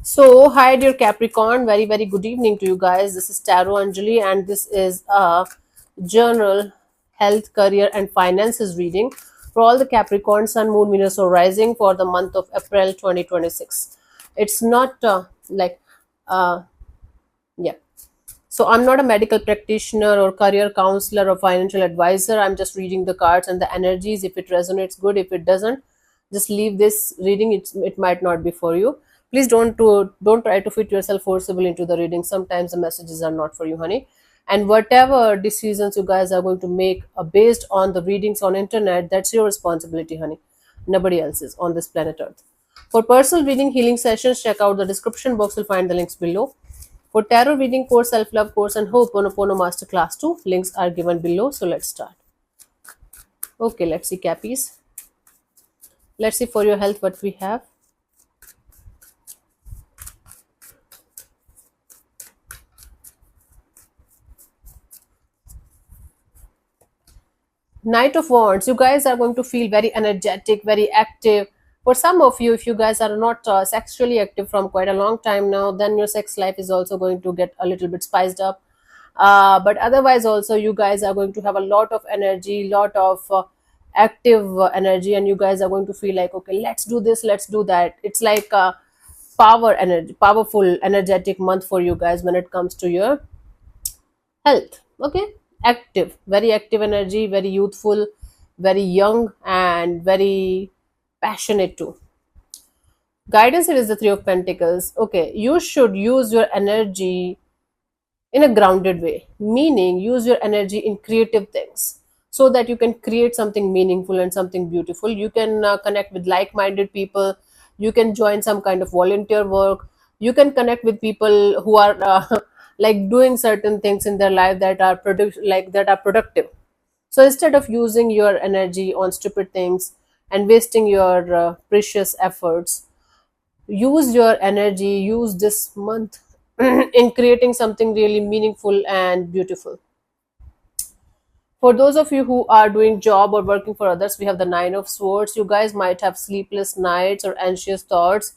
So, hi, dear Capricorn. Very, very good evening to you guys. This is Taro Anjali, and this is a journal, health, career, and finances reading for all the Capricorn, Sun, Moon, Venus, or Rising for the month of April 2026. It's not uh, yeah. So, I'm not a medical practitioner or career counselor or financial advisor. I'm just reading the cards and the energies. If it resonates, good. If it doesn't, just leave this reading. It might not be for you. Please don't try to fit yourself forcibly into the reading. Sometimes the messages are not for you, honey. And whatever decisions you guys are going to make based on the readings on internet, that's your responsibility, honey. Nobody else's on this planet Earth. For personal reading healing sessions, check out the description box. You'll find the links below. For tarot reading course, self-love course, and Ho'oponopono Masterclass 2, links are given below. So let's start. Okay, let's see, Cappies. Let's see for your health what we have. Knight of Wands. You guys are going to feel very energetic, very active. For some of you, if you guys are not sexually active from quite a long time now, then your sex life is also going to get a little bit spiced up. But otherwise, also you guys are going to have a lot of energy, lot of active energy, and you guys are going to feel like, okay, let's do this, let's do that. It's like a powerful, energetic month for you guys when it comes to your health. Okay, active, very active energy, very youthful, very young, and very passionate too. Guidance, it is the Three of Pentacles. Okay, you should use your energy in a grounded way, meaning use your energy in creative things so that you can create something meaningful and something beautiful. You can connect with like-minded people. You can join some kind of volunteer work. You can connect with people who are like doing certain things in their life that are productive. So instead of using your energy on stupid things and wasting your precious efforts, use your energy, use this month in creating something really meaningful and beautiful. For those of you who are doing job or working for others, we have the Nine of Swords. You guys might have sleepless nights or anxious thoughts,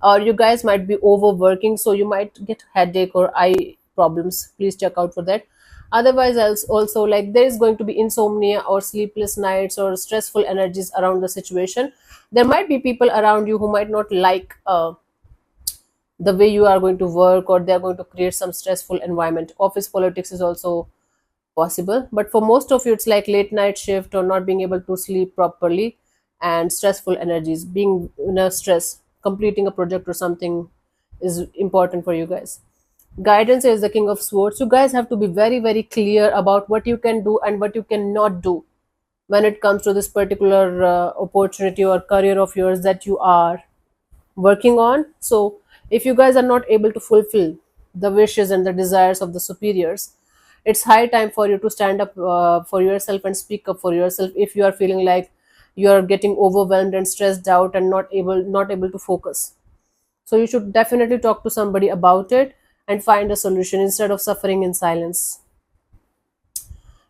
or you guys might be overworking, so you might get headache or eye problems. Please check out for that. Otherwise, else also, like, there is going to be insomnia or sleepless nights or stressful energies around the situation. There might be people around you who might not like the way you are going to work, or they're going to create some stressful environment. Office politics is also possible, but for most of you it's like late night shift or not being able to sleep properly, and stressful energies, being in a stress, completing a project or something is important for you guys. Guidance is the King of Swords. You guys have to be very, very clear about what you can do and what you cannot do when it comes to this particular opportunity or career of yours that you are working on. So, if you guys are not able to fulfill the wishes and the desires of the superiors, it's high time for you to stand up for yourself and speak up for yourself if you are feeling like you are getting overwhelmed and stressed out and not able to focus. So you should definitely talk to somebody about it and find a solution instead of suffering in silence.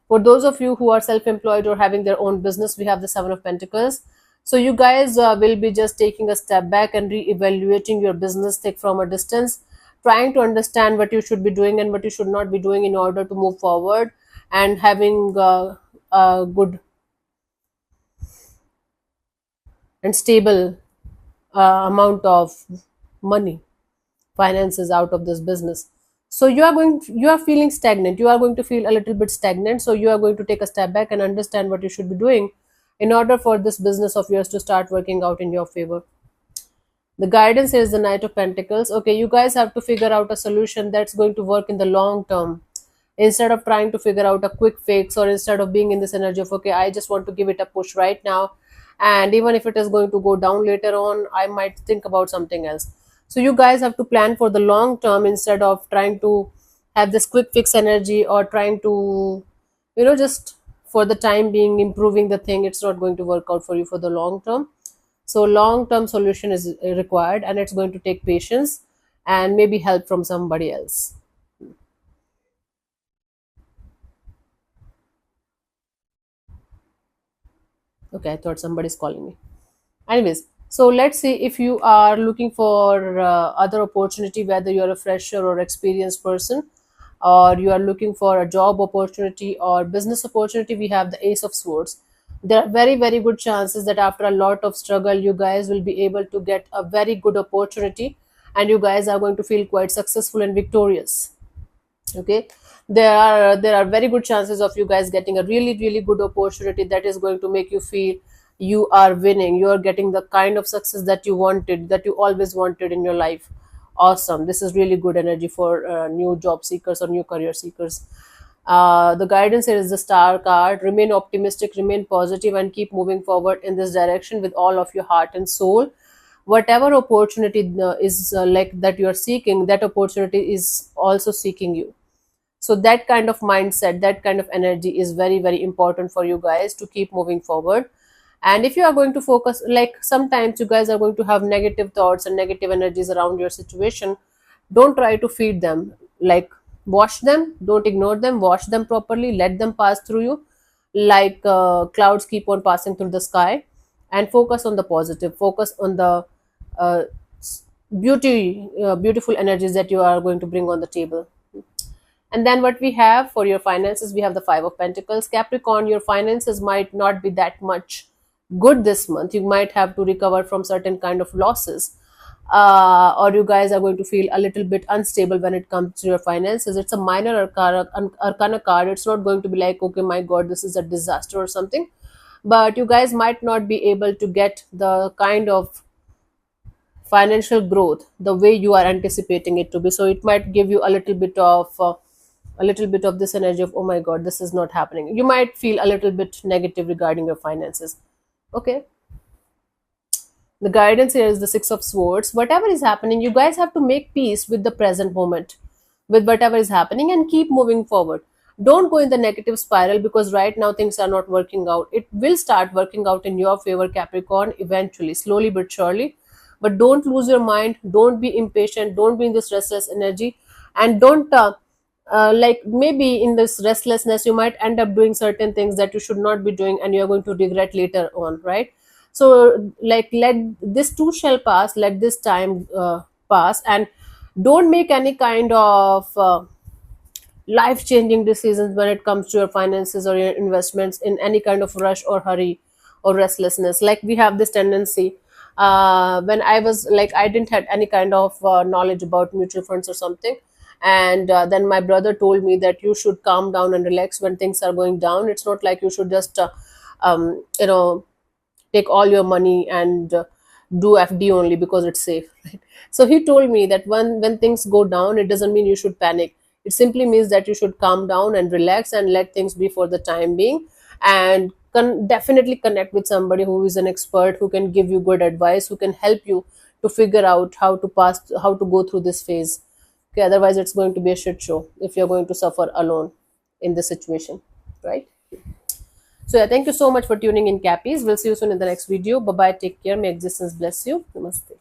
For those of you who are self-employed or having their own business, we have the Seven of Pentacles. So you guys will be just taking a step back and re-evaluating your business, take from a distance, trying to understand what you should be doing and what you should not be doing in order to move forward, and having a good and stable amount of money, finances out of this business. So you are feeling stagnant, you are going to feel a little bit stagnant, so you are going to take a step back and understand what you should be doing in order for this business of yours to start working out in your favor. The guidance is the Knight of Pentacles. Okay, you guys have to figure out a solution that's going to work in the long term, instead of trying to figure out a quick fix, or instead of being in this energy of, okay, I just want to give it a push right now, and even if it is going to go down later on, I might think about something else. So you guys have to plan for the long term instead of trying to have this quick fix energy, or trying to, just for the time being improving the thing. It's not going to work out for you for the long term. So long term solution is required, and it's going to take patience and maybe help from somebody else. Okay, I thought somebody's calling me. Anyways, So let's see, if you are looking for other opportunity, whether you're a fresher or experienced person, or you are looking for a job opportunity or business opportunity, we have the Ace of Swords. There are very, very good chances that after a lot of struggle, you guys will be able to get a very good opportunity, and you guys are going to feel quite successful and victorious. Okay, there are very good chances of you guys getting a really, really good opportunity that is going to make you feel you are winning, you are getting the kind of success that you wanted, that you always wanted in your life. Awesome, this is really good energy for new job seekers or new career seekers. The guidance here is the Star card. Remain optimistic, remain positive, and keep moving forward in this direction with all of your heart and soul. Whatever opportunity is like that you are seeking, that opportunity is also seeking you. So that kind of mindset, that kind of energy is very, very important for you guys to keep moving forward. And if you are going to focus, like sometimes you guys are going to have negative thoughts and negative energies around your situation, don't try to feed them. Like, wash them, don't ignore them, wash them properly, let them pass through you, like clouds keep on passing through the sky. And focus on the positive, focus on the uh, beautiful energies that you are going to bring on the table. And then what we have for your finances, we have the Five of Pentacles. Capricorn, your finances might not be that much good this month. You might have to recover from certain kind of losses. Or you guys are going to feel a little bit unstable when it comes to your finances. It's a minor arcana card. It's not going to be like, okay, my God, this is a disaster or something. But you guys might not be able to get the kind of financial growth the way you are anticipating it to be. So it might give you a little bit of this energy of, oh my God, this is not happening. You might feel a little bit negative regarding your finances. Okay, the guidance here is the Six of Swords. Whatever is happening, you guys have to make peace with the present moment, with whatever is happening, and keep moving forward. Don't go in the negative spiral, because right now things are not working out. It will start working out in your favor, Capricorn, eventually, slowly but surely. But don't lose your mind, don't be impatient, don't be in this restless energy, and don't like, maybe in this restlessness you might end up doing certain things that you should not be doing, and you're going to regret later on, right? So like, let this too shall pass, let this time pass, and don't make any kind of life changing decisions when it comes to your finances or your investments in any kind of rush or hurry or restlessness. Like, we have this tendency, when I was like, I didn't have any kind of knowledge about mutual funds or something. And then my brother told me that you should calm down and relax when things are going down. It's not like you should just you know, take all your money and do FD only because it's safe. Right? So he told me that when things go down, it doesn't mean you should panic. It simply means that you should calm down and relax and let things be for the time being, and definitely connect with somebody who is an expert, who can give you good advice, who can help you to figure out how to go through this phase. Okay, otherwise it's going to be a shit show if you're going to suffer alone in this situation, right? So yeah, thank you so much for tuning in, Cappies. We'll see you soon in the next video. Bye bye. Take care. May existence bless you. Namaste.